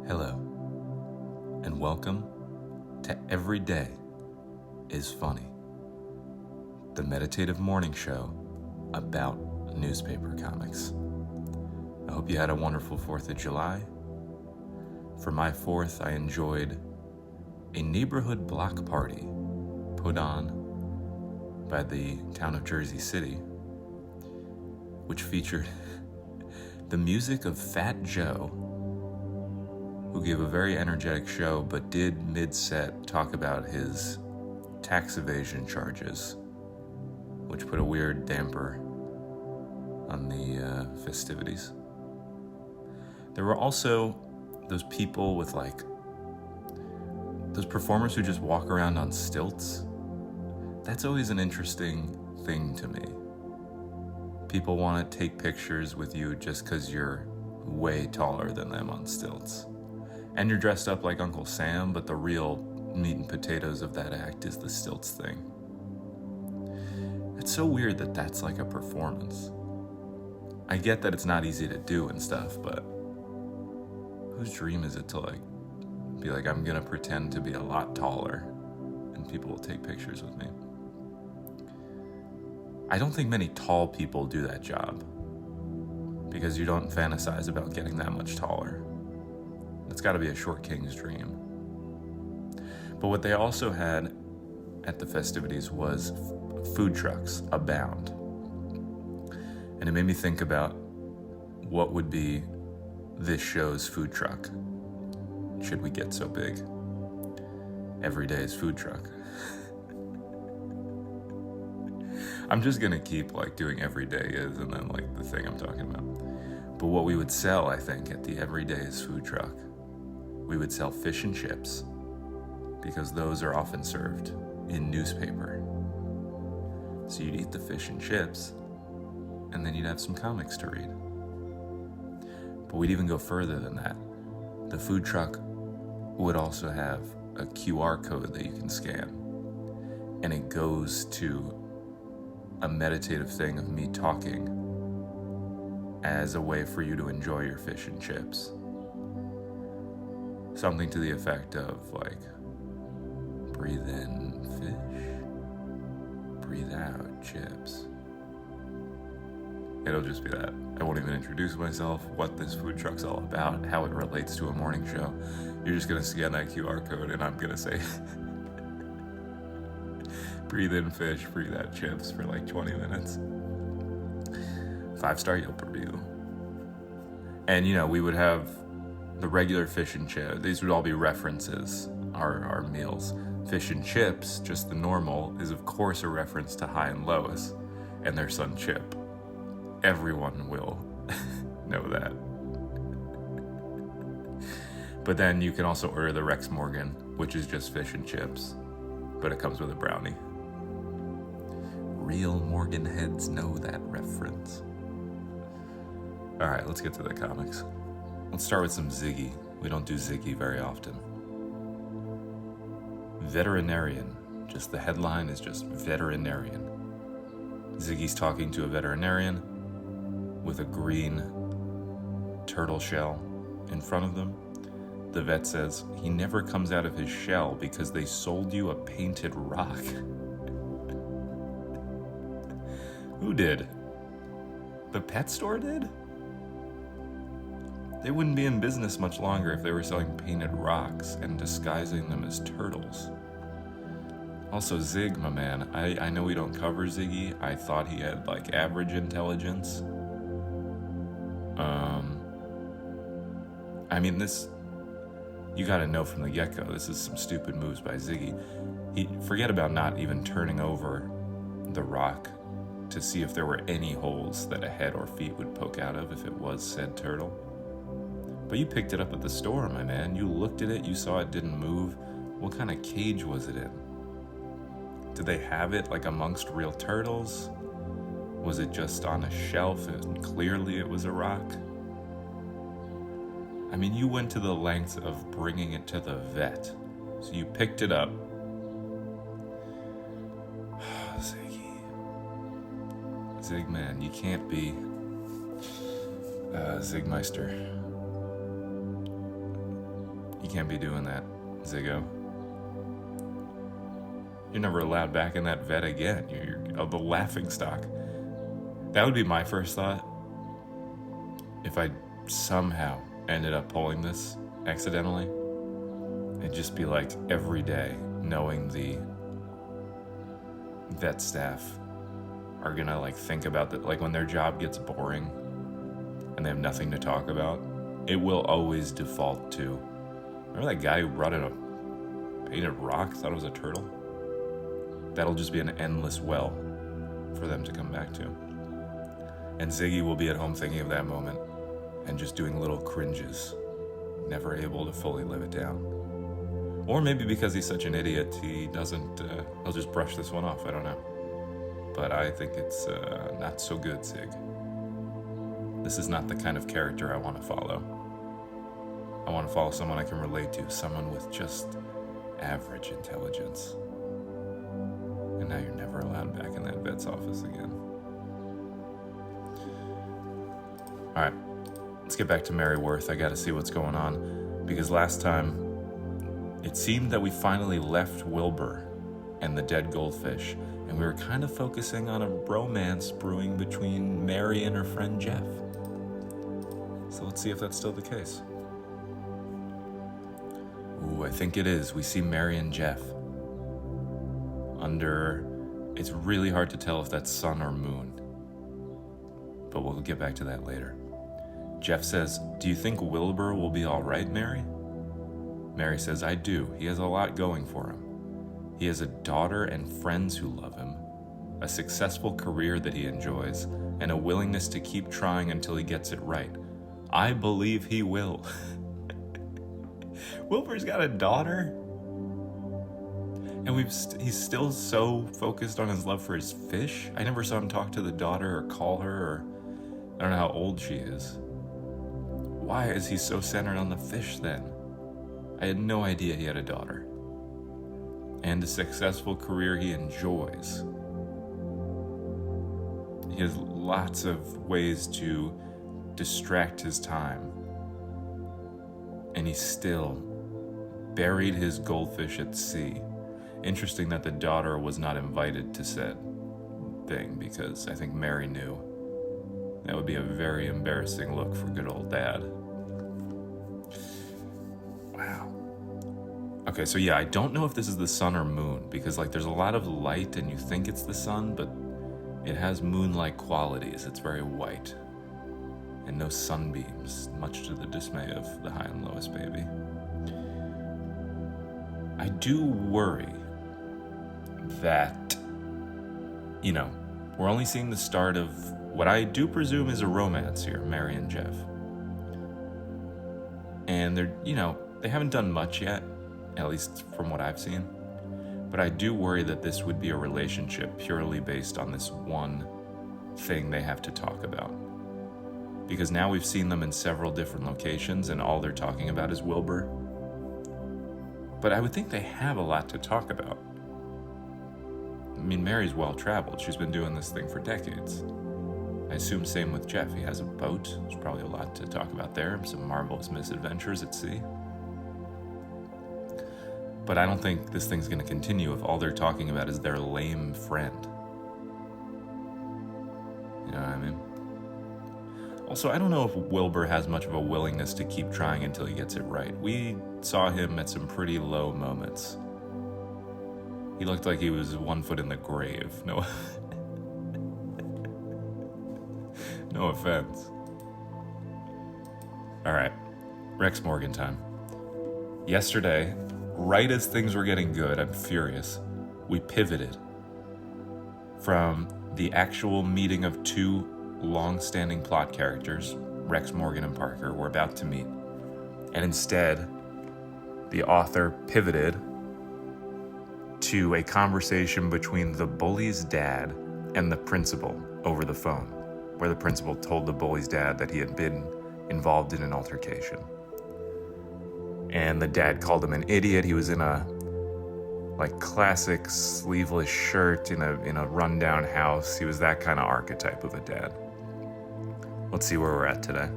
Hello, and welcome to Every Day is Funny, the meditative morning show about newspaper comics. I hope you had a wonderful 4th of July. For my 4th, I enjoyed a neighborhood block party put on by the town of Jersey City, which featured the music of Fat Joe, who gave a very energetic show but did mid-set talk about his tax evasion charges, which put a weird damper on the festivities. There were also those people with those performers who just walk around on stilts. That's always an interesting thing to me. People want to take pictures with you just because you're way taller than them on stilts. And you're dressed up like Uncle Sam, but the real meat and potatoes of that act is the stilts thing. It's so weird that that's like a performance. I get that it's not easy to do and stuff, but whose dream is it to be like, I'm gonna pretend to be a lot taller and people will take pictures with me? I don't think many tall people do that job because you don't fantasize about getting that much taller. It's got to be a short king's dream. But what they also had at the festivities was food trucks abound. And it made me think about what would be this show's food truck should we get so big. Every day is food truck. I'm just going to keep doing every day is and then the thing I'm talking about. But what we would sell, I think, at the Every Day is food truck, we would sell fish and chips because those are often served in newspaper. So you'd eat the fish and chips and then you'd have some comics to read. But we'd even go further than that. The food truck would also have a QR code that you can scan, and it goes to a meditative thing of me talking as a way for you to enjoy your fish and chips. Something to the effect of breathe in fish, breathe out chips. It'll just be that. I won't even introduce myself, what this food truck's all about, how it relates to a morning show. You're just gonna scan that QR code and I'm gonna say breathe in fish, breathe out chips for 20 minutes. 5-star Yelp review. And we would have the regular fish and chips. These would all be references, our meals. Fish and chips, just the normal, is of course a reference to High and Lois and their son Chip. Everyone will know that. But then you can also order the Rex Morgan, which is just fish and chips, but it comes with a brownie. Real Morgan heads know that reference. All right, let's get to the comics. Let's start with some Ziggy. We don't do Ziggy very often. Veterinarian. Just the headline is just veterinarian. Ziggy's talking to a veterinarian with a green turtle shell in front of them. The vet says he never comes out of his shell because they sold you a painted rock. Who did? The pet store did? They wouldn't be in business much longer if they were selling painted rocks and disguising them as turtles. Also, Zig, my man, I know we don't cover Ziggy. I thought he had average intelligence. This, you gotta know from the get-go, this is some stupid moves by Ziggy. Forget about not even turning over the rock to see if there were any holes that a head or feet would poke out of if it was said turtle. But you picked it up at the store, my man. You looked at it, you saw it didn't move. What kind of cage was it in? Did they have it amongst real turtles? Was it just on a shelf and clearly it was a rock? You went to the length of bringing it to the vet. So you picked it up. Ziggy. Zigman, you can't be Zigmeister. You can't be doing that, Ziggo. You're never allowed back in that vet again. You're the laughing stock. That would be my first thought. If I somehow ended up pulling this accidentally, it'd just be like every day knowing the vet staff are gonna like think about that, like when their job gets boring and they have nothing to talk about, it will always default to, remember that guy who brought in a painted rock, thought it was a turtle? That'll just be an endless well for them to come back to. And Ziggy will be at home thinking of that moment and just doing little cringes, never able to fully live it down. Or maybe because he's such an idiot, he doesn't, he'll just brush this one off, I don't know. But I think it's not so good, Zig. This is not the kind of character I want to follow. I want to follow someone I can relate to, someone with just average intelligence. And now you're never allowed back in that vet's office again. All right, let's get back to Mary Worth. I got to see what's going on, because last time it seemed that we finally left Wilbur and the dead goldfish, and we were kind of focusing on a bromance brewing between Mary and her friend Jeff. So let's see if that's still the case. Ooh, I think it is. We see Mary and Jeff under, it's really hard to tell if that's sun or moon, but we'll get back to that later. Jeff says, "Do you think Wilbur will be all right, Mary?" Mary says, "I do. He has a lot going for him. He has a daughter and friends who love him, a successful career that he enjoys, and a willingness to keep trying until he gets it right. I believe he will." Wilbur's got a daughter? And he's still so focused on his love for his fish? I never saw him talk to the daughter or call her, or I don't know how old she is. Why is he so centered on the fish then? I had no idea he had a daughter. And a successful career he enjoys. He has lots of ways to distract his time. And he still buried his goldfish at sea. Interesting that the daughter was not invited to said thing, because I think Mary knew that would be a very embarrassing look for good old dad. Wow. Okay, so yeah, I don't know if this is the sun or moon, because like there's a lot of light and you think it's the sun, but it has moon-like qualities. It's very white and no sunbeams, much to the dismay of the High and Lois baby. I do worry that, you know, we're only seeing the start of what I do presume is a romance here, Mary and Jeff. And they're, you know, they haven't done much yet, at least from what I've seen. But I do worry that this would be a relationship purely based on this one thing they have to talk about. Because now we've seen them in several different locations and all they're talking about is Wilbur. But I would think they have a lot to talk about. I mean, Mary's well-traveled. She's been doing this thing for decades. I assume same with Jeff. He has a boat. There's probably a lot to talk about there. Some marvelous misadventures at sea. But I don't think this thing's going to continue if all they're talking about is their lame friend. You know what I mean? Also, I don't know if Wilbur has much of a willingness to keep trying until he gets it right. We saw him at some pretty low moments. He looked like he was 1 foot in the grave. No, no offense. All right, Rex Morgan time. Yesterday, right as things were getting good, I'm furious, we pivoted from the actual meeting of two long-standing plot characters, Rex Morgan and Parker, were about to meet. And instead, the author pivoted to a conversation between the bully's dad and the principal over the phone, where the principal told the bully's dad that he had been involved in an altercation. And the dad called him an idiot. He was in a classic sleeveless shirt in a rundown house. He was that kind of archetype of a dad. Let's see where we're at today.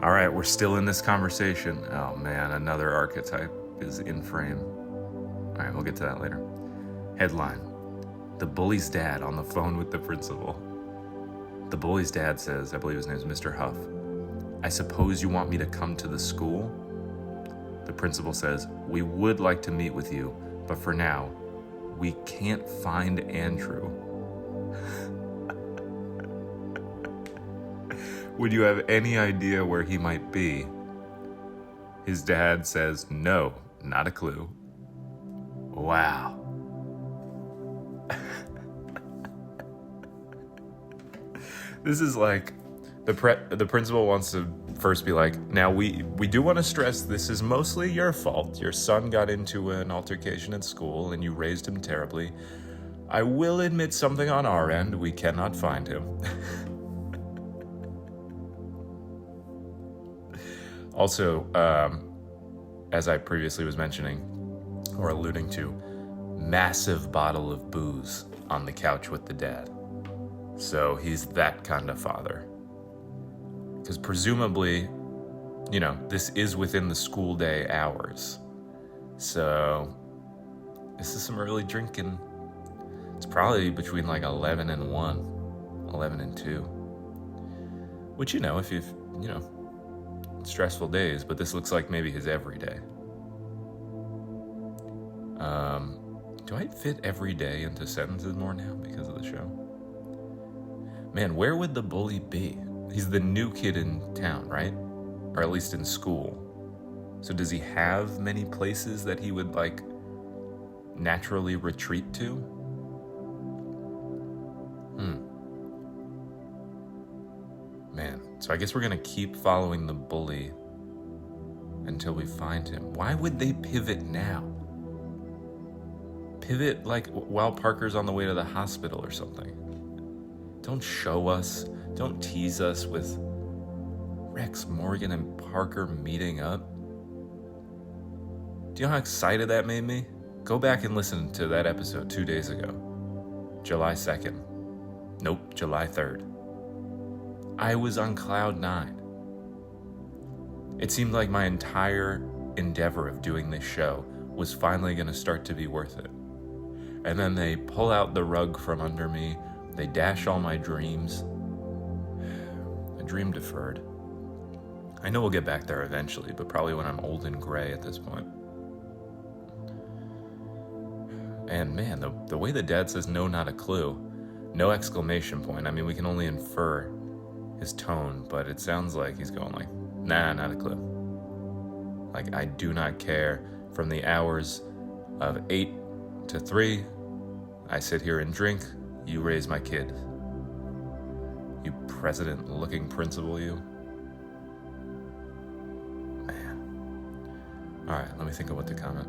All right, we're still in this conversation. Oh man, another archetype is in frame. All right, we'll get to that later. Headline: The bully's dad on the phone with the principal. The bully's dad says, I believe his name is Mr. Huff, "I suppose you want me to come to the school?" The principal says, "We would like to meet with you, but for now, we can't find Andrew." Would you have any idea where he might be? His dad says, "No, not a clue." Wow. This is like the principal wants to first be like, "Now we do want to stress this is mostly your fault. Your son got into an altercation at school and you raised him terribly. I will admit something on our end. We cannot find him." Also, as I previously was mentioning or alluding to, massive bottle of booze on the couch with the dad. So he's that kind of father. Because presumably, this is within the school day hours. So this is some early drinking. It's probably between like 11 and 1, 11 and 2. Which, if you've, stressful days, but this looks like maybe his everyday. Do I fit every day into sentences more now because of the show? Man, where would the bully be? He's the new kid in town, right? Or at least in school. So does he have many places that he would naturally retreat to? Man, so I guess we're gonna keep following the bully until we find him. Why would they pivot now? Pivot while Parker's on the way to the hospital or something. Don't show us, don't tease us with Rex Morgan and Parker meeting up. Do you know how excited that made me? Go back and listen to that episode 2 days ago. July 2nd. Nope, July 3rd. I was on cloud 9. It seemed like my entire endeavor of doing this show was finally going to start to be worth it. And then they pull out the rug from under me. They dash all my dreams. A dream deferred. I know we'll get back there eventually, but probably when I'm old and gray at this point. And man, the way the dad says no, not a clue, no exclamation point. I mean, we can only infer his tone, but it sounds like he's going nah, not a clue. I do not care. From the hours of 8 to 3, I sit here and drink. You raise my kid. You president-looking principal, you. Man. All right, let me think of what to comment.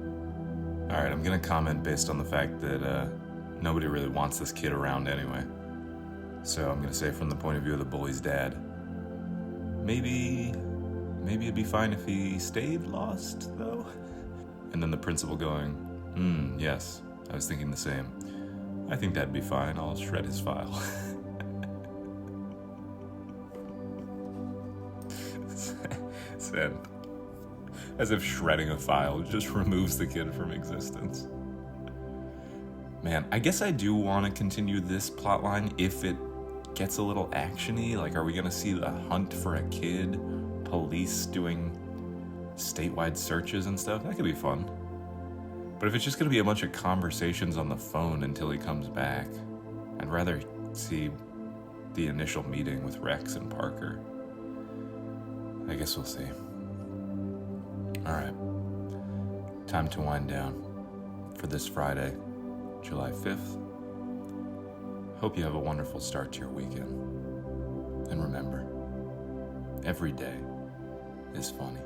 All right, I'm going to comment based on the fact that nobody really wants this kid around anyway. So I'm going to say from the point of view of the bully's dad, maybe it'd be fine if he stayed lost, though. And then the principal going, yes, I was thinking the same. I think that'd be fine. I'll shred his file. Send. As if shredding a file just removes the kid from existence. Man, I guess I do want to continue this plotline if it gets a little action-y. Are we going to see the hunt for a kid? Police doing statewide searches and stuff? That could be fun. But if it's just going to be a bunch of conversations on the phone until he comes back, I'd rather see the initial meeting with Rex and Parker. I guess we'll see. All right. Time to wind down for this Friday, July 5th. Hope you have a wonderful start to your weekend. And remember, every day is funny.